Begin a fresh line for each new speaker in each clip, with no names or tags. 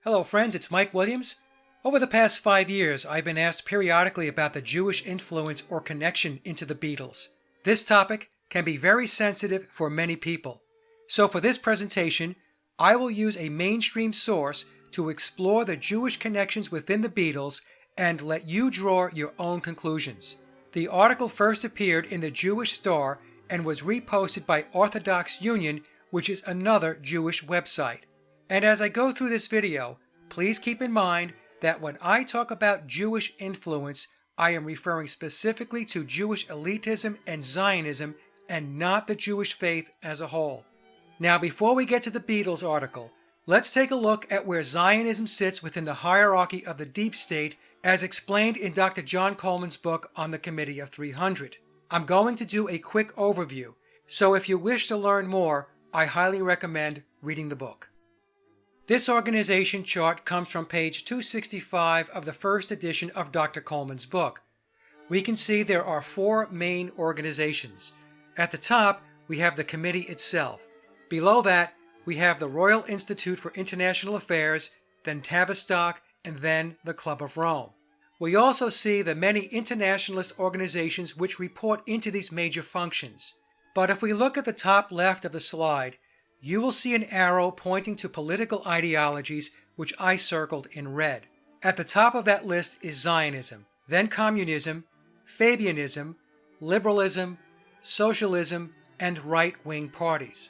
Hello friends, it's Mike Williams. Over the past 5 years, I've been asked periodically about the Jewish influence or connection into the Beatles. This topic can be very sensitive for many people. So for this presentation, I will use a mainstream source to explore the Jewish connections within the Beatles and let you draw your own conclusions. The article first appeared in the Jewish Star and was reposted by Orthodox Union, which is another Jewish website. And as I go through this video, please keep in mind that when I talk about Jewish influence, I am referring specifically to Jewish elitism and Zionism and not the Jewish faith as a whole. Now, before we get to the Beatles article, let's take a look at where Zionism sits within the hierarchy of the deep state as explained in Dr. John Coleman's book on the Committee of 300. I'm going to do a quick overview, so if you wish to learn more, I highly recommend reading the book. This organization chart comes from page 265 of the first edition of Dr. Coleman's book. We can see there are 4 main organizations. At the top, we have the committee itself. Below that, we have the Royal Institute for International Affairs, then Tavistock, and then the Club of Rome. We also see the many internationalist organizations which report into these major functions. But if we look at the top left of the slide, you will see an arrow pointing to political ideologies which I circled in red. At the top of that list is Zionism, then communism, Fabianism, liberalism, socialism, and right-wing parties.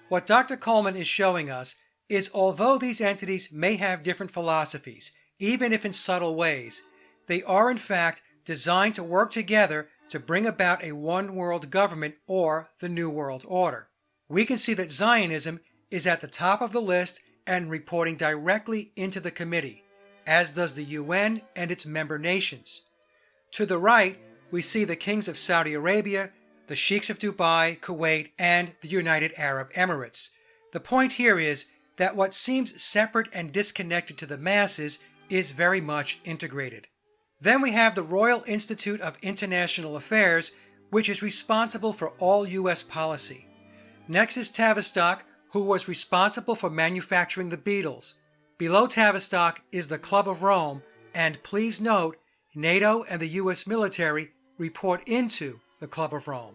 What Dr. Coleman is showing us is although these entities may have different philosophies, even if in subtle ways, they are in fact designed to work together to bring about a one-world government or the New World Order. We can see that Zionism is at the top of the list and reporting directly into the committee, as does the UN and its member nations. To the right, we see the kings of Saudi Arabia, the sheikhs of Dubai, Kuwait, and the United Arab Emirates. The point here is that what seems separate and disconnected to the masses is very much integrated. Then we have the Royal Institute of International Affairs, which is responsible for all U.S. policy. Next is Tavistock, who was responsible for manufacturing the Beatles. Below Tavistock is the Club of Rome, and please note, NATO and the U.S. military report into the Club of Rome.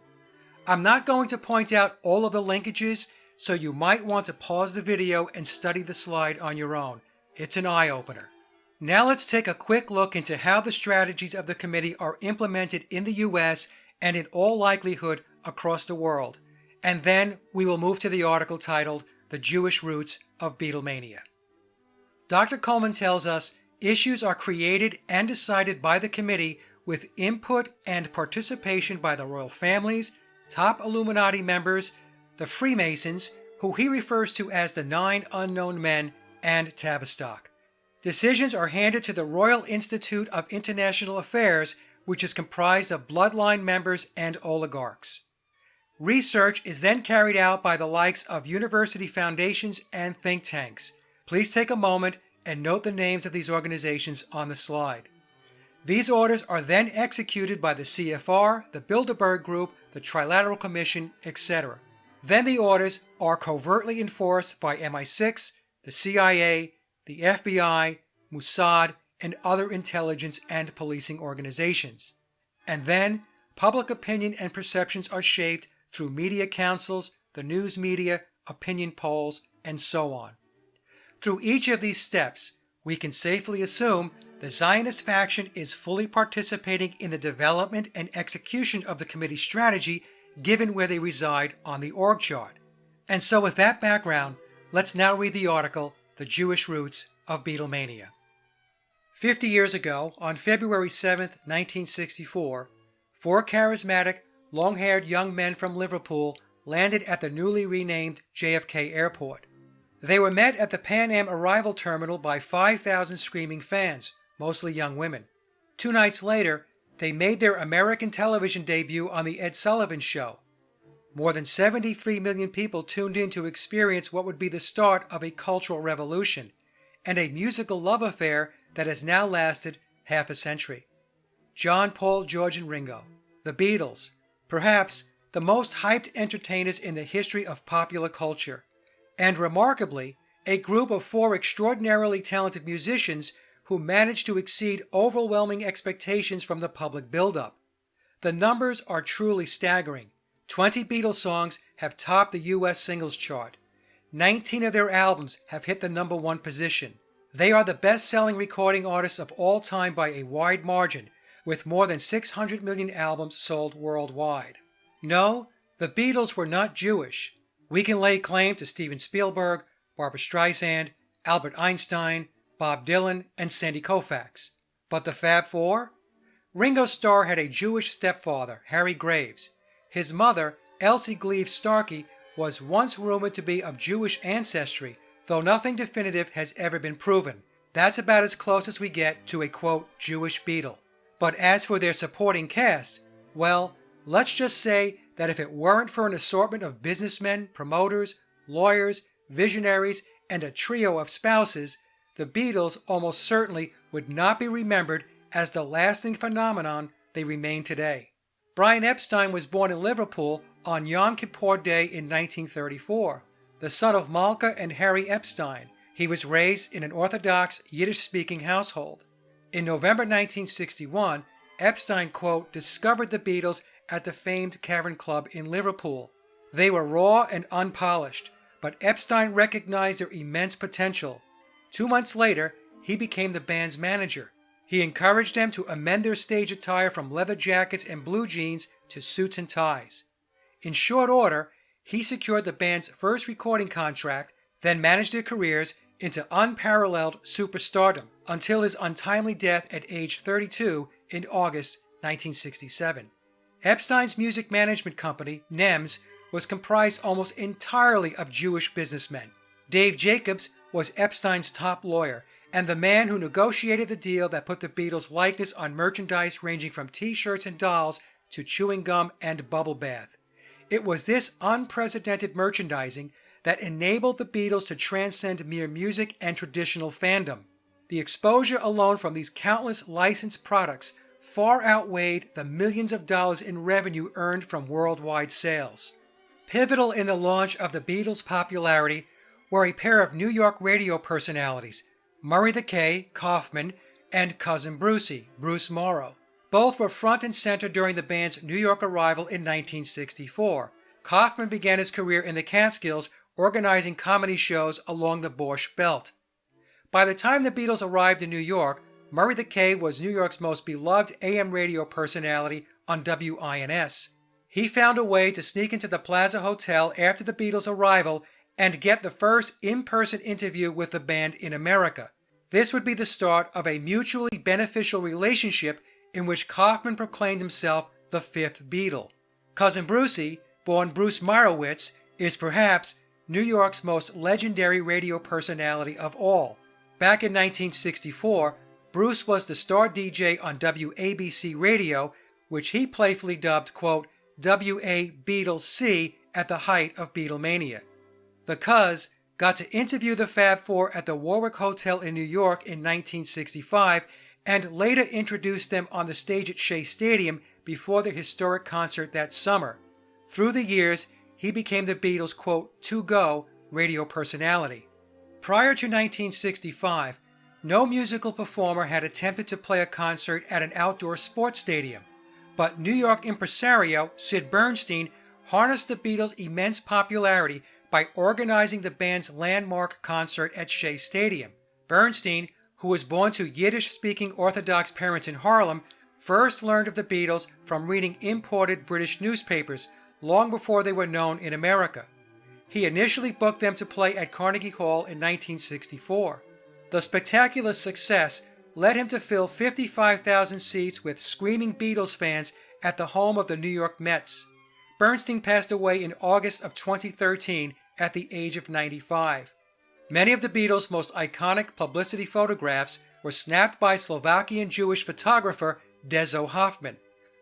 I'm not going to point out all of the linkages, so you might want to pause the video and study the slide on your own. It's an eye-opener. Now let's take a quick look into how the strategies of the committee are implemented in the U.S. and in all likelihood across the world. And then we will move to the article titled The Jewish Roots of Beatlemania. Dr. Coleman tells us issues are created and decided by the committee with input and participation by the royal families, top Illuminati members, the Freemasons, who he refers to as the 9 unknown men, and Tavistock. Decisions are handed to the Royal Institute of International Affairs, which is comprised of bloodline members and oligarchs. Research is then carried out by the likes of university foundations and think tanks. Please take a moment and note the names of these organizations on the slide. These orders are then executed by the CFR, the Bilderberg Group, the Trilateral Commission, etc. Then the orders are covertly enforced by MI6, the CIA, the FBI, Mossad, and other intelligence and policing organizations. And then public opinion and perceptions are shaped through media councils, the news media, opinion polls, and so on. Through each of these steps, we can safely assume the Zionist faction is fully participating in the development and execution of the committee's strategy given where they reside on the org chart. And so with that background, let's now read the article, The Jewish Roots of Beatlemania. 50 years ago, on February 7, 1964, 4 charismatic, long-haired young men from Liverpool landed at the newly renamed JFK Airport. They were met at the Pan Am arrival terminal by 5,000 screaming fans, mostly young women. 2 nights later, they made their American television debut on The Ed Sullivan Show. More than 73 million people tuned in to experience what would be the start of a cultural revolution and a musical love affair that has now lasted half a century. John, Paul, George, and Ringo, the Beatles, perhaps the most hyped entertainers in the history of popular culture. And remarkably, a group of four extraordinarily talented musicians who managed to exceed overwhelming expectations from the public buildup. The numbers are truly staggering. 20 Beatles songs have topped the US singles chart. 19 of their albums have hit the number one position. They are the best-selling recording artists of all time by a wide margin, with more than 600 million albums sold worldwide. No, the Beatles were not Jewish. We can lay claim to Steven Spielberg, Barbra Streisand, Albert Einstein, Bob Dylan, and Sandy Koufax. But the Fab Four? Ringo Starr had a Jewish stepfather, Harry Graves. His mother, Elsie Gleaves Starkey, was once rumored to be of Jewish ancestry, though nothing definitive has ever been proven. That's about as close as we get to a, quote, Jewish Beatle. But as for their supporting cast, well, let's just say that if it weren't for an assortment of businessmen, promoters, lawyers, visionaries, and a trio of spouses, the Beatles almost certainly would not be remembered as the lasting phenomenon they remain today. Brian Epstein was born in Liverpool on Yom Kippur Day in 1934. The son of Malka and Harry Epstein, he was raised in an Orthodox Yiddish-speaking household. In November 1961, Epstein, quote, discovered the Beatles at the famed Cavern Club in Liverpool. They were raw and unpolished, but Epstein recognized their immense potential. 2 months later, he became the band's manager. He encouraged them to amend their stage attire from leather jackets and blue jeans to suits and ties. In short order, he secured the band's first recording contract, then managed their careers into unparalleled superstardom until his untimely death at age 32 in August 1967. Epstein's music management company, NEMS, was comprised almost entirely of Jewish businessmen. Dave Jacobs was Epstein's top lawyer and the man who negotiated the deal that put the Beatles' likeness on merchandise ranging from t-shirts and dolls to chewing gum and bubble bath. It was this unprecedented merchandising that enabled the Beatles to transcend mere music and traditional fandom. The exposure alone from these countless licensed products far outweighed the millions of dollars in revenue earned from worldwide sales. Pivotal in the launch of the Beatles' popularity were a pair of New York radio personalities, Murray the K, Kaufman, and Cousin Brucey, Bruce Morrow. Both were front and center during the band's New York arrival in 1964. Kaufman began his career in the Catskills organizing comedy shows along the Borscht Belt. By the time the Beatles arrived in New York, Murray the K was New York's most beloved AM radio personality on WINS. He found a way to sneak into the Plaza Hotel after the Beatles' arrival and get the first in-person interview with the band in America. This would be the start of a mutually beneficial relationship in which Kaufman proclaimed himself the fifth Beatle. Cousin Brucey, born Bruce Meyrowitz, is perhaps New York's most legendary radio personality of all. Back in 1964, Bruce was the star DJ on WABC Radio, which he playfully dubbed, quote, WA Beatles C at the height of Beatlemania. The Cuz got to interview the Fab Four at the Warwick Hotel in New York in 1965 and later introduced them on the stage at Shea Stadium before their historic concert that summer. Through the years, he became the Beatles' quote, to-go radio personality. Prior to 1965, no musical performer had attempted to play a concert at an outdoor sports stadium, but New York impresario Sid Bernstein harnessed the Beatles' immense popularity by organizing the band's landmark concert at Shea Stadium. Bernstein, who was born to Yiddish-speaking Orthodox parents in Harlem, first learned of the Beatles from reading imported British newspapers long before they were known in America. He initially booked them to play at Carnegie Hall in 1964. The spectacular success led him to fill 55,000 seats with screaming Beatles fans at the home of the New York Mets. Bernstein passed away in August of 2013 at the age of 95. Many of the Beatles' most iconic publicity photographs were snapped by Slovakian Jewish photographer Dezo Hoffman.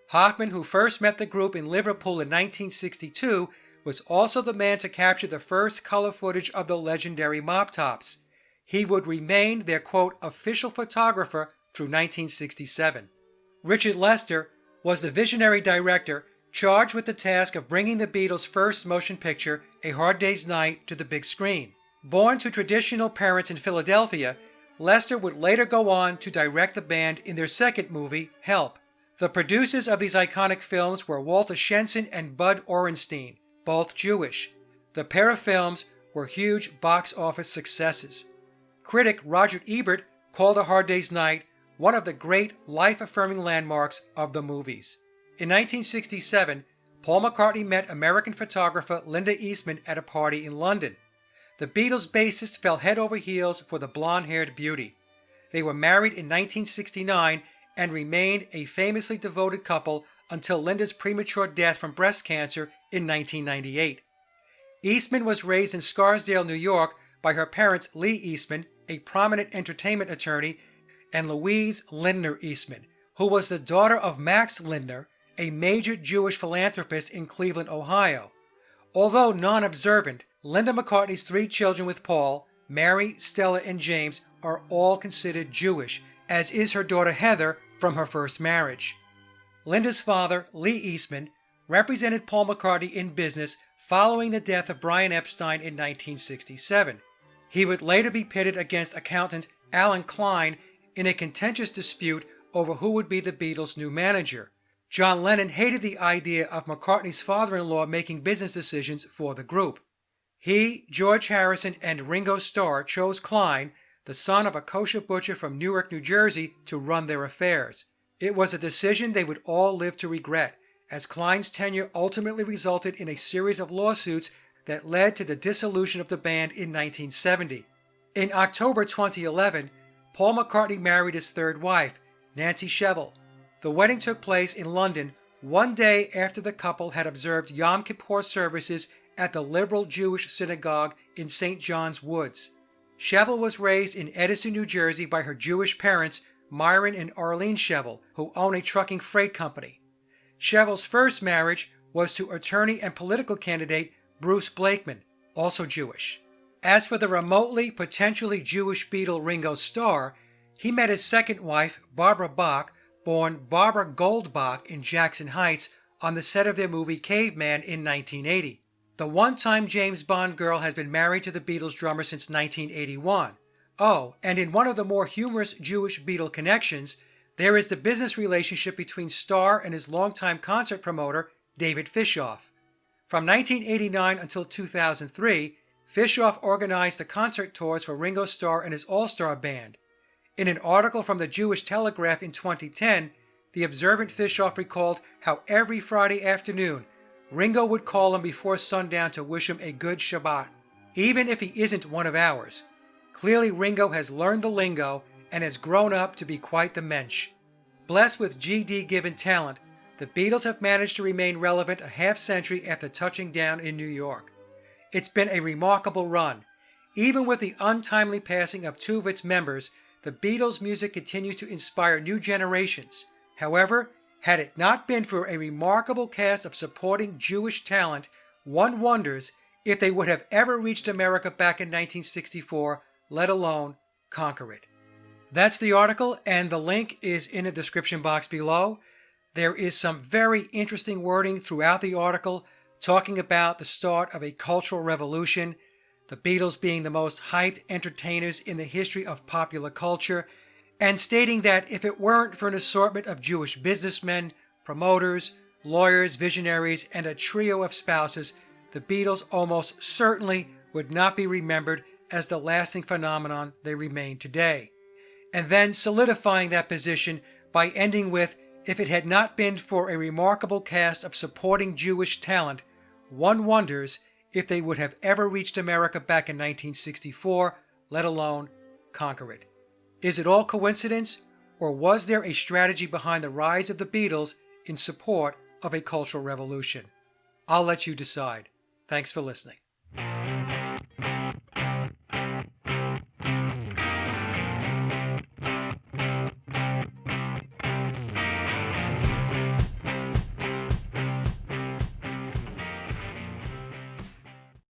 Hoffman, who first met the group in Liverpool in 1962, was also the man to capture the first color footage of the legendary Mop Tops. He would remain their, quote, official photographer through 1967. Richard Lester was the visionary director charged with the task of bringing the Beatles' first motion picture, A Hard Day's Night, to the big screen. Born to traditional parents in Philadelphia, Lester would later go on to direct the band in their second movie, Help. The producers of these iconic films were Walter Shenson and Bud Orenstein, both Jewish. The pair of films were huge box office successes. Critic Roger Ebert called A Hard Day's Night one of the great life-affirming landmarks of the movies. In 1967, Paul McCartney met American photographer Linda Eastman at a party in London. The Beatles bassist fell head over heels for the blonde-haired beauty. They were married in 1969 and remained a famously devoted couple until Linda's premature death from breast cancer in 1998. Eastman was raised in Scarsdale, New York by her parents Lee Eastman, a prominent entertainment attorney, and Louise Lindner Eastman, who was the daughter of Max Lindner, a major Jewish philanthropist in Cleveland, Ohio. Although non-observant, Linda McCartney's 3 children with Paul, Mary, Stella, and James, are all considered Jewish, as is her daughter Heather from her first marriage. Linda's father, Lee Eastman, represented Paul McCartney in business following the death of Brian Epstein in 1967. He would later be pitted against accountant Alan Klein in a contentious dispute over who would be the Beatles' new manager. John Lennon hated the idea of McCartney's father-in-law making business decisions for the group. He, George Harrison, and Ringo Starr chose Klein, the son of a kosher butcher from Newark, New Jersey, to run their affairs. It was a decision they would all live to regret, as Klein's tenure ultimately resulted in a series of lawsuits that led to the dissolution of the band in 1970. In October 2011, Paul McCartney married his third wife, Nancy Shevell. The wedding took place in London one day after the couple had observed Yom Kippur services at the liberal Jewish synagogue in St. John's Woods. Shevell was raised in Edison, New Jersey by her Jewish parents, Myron and Arlene Shevell, who own a trucking freight company. Shevell's first marriage was to attorney and political candidate Bruce Blakeman, also Jewish. As for the remotely, potentially Jewish Beatle Ringo Starr, he met his second wife, Barbara Bach, born Barbara Goldbach in Jackson Heights, on the set of their movie Caveman in 1980. The one-time James Bond girl has been married to the Beatles drummer since 1981. Oh, and in one of the more humorous Jewish Beatle connections, there is the business relationship between Starr and his longtime concert promoter, David Fishoff. From 1989 until 2003, Fishoff organized the concert tours for Ringo Starr and his all-star band. In an article from the Jewish Telegraph in 2010, the observant Fishoff recalled how every Friday afternoon, Ringo would call him before sundown to wish him a good Shabbat, even if he isn't one of ours. Clearly, Ringo has learned the lingo and has grown up to be quite the mensch. Blessed with GD-given talent, the Beatles have managed to remain relevant a half-century after touching down in New York. It's been a remarkable run. Even with the untimely passing of 2 of its members, the Beatles' music continues to inspire new generations. However, had it not been for a remarkable cast of supporting Jewish talent, one wonders if they would have ever reached America back in 1964, let alone conquer it. That's the article, and the link is in the description box below. There is some very interesting wording throughout the article talking about the start of a cultural revolution, the Beatles being the most hyped entertainers in the history of popular culture, and stating that if it weren't for an assortment of Jewish businessmen, promoters, lawyers, visionaries, and a trio of spouses, the Beatles almost certainly would not be remembered as the lasting phenomenon they remain today. And then solidifying that position by ending with, if it had not been for a remarkable cast of supporting Jewish talent, one wonders if they would have ever reached America back in 1964, let alone conquer it. Is it all coincidence, or was there a strategy behind the rise of the Beatles in support of a cultural revolution? I'll let you decide. Thanks for listening.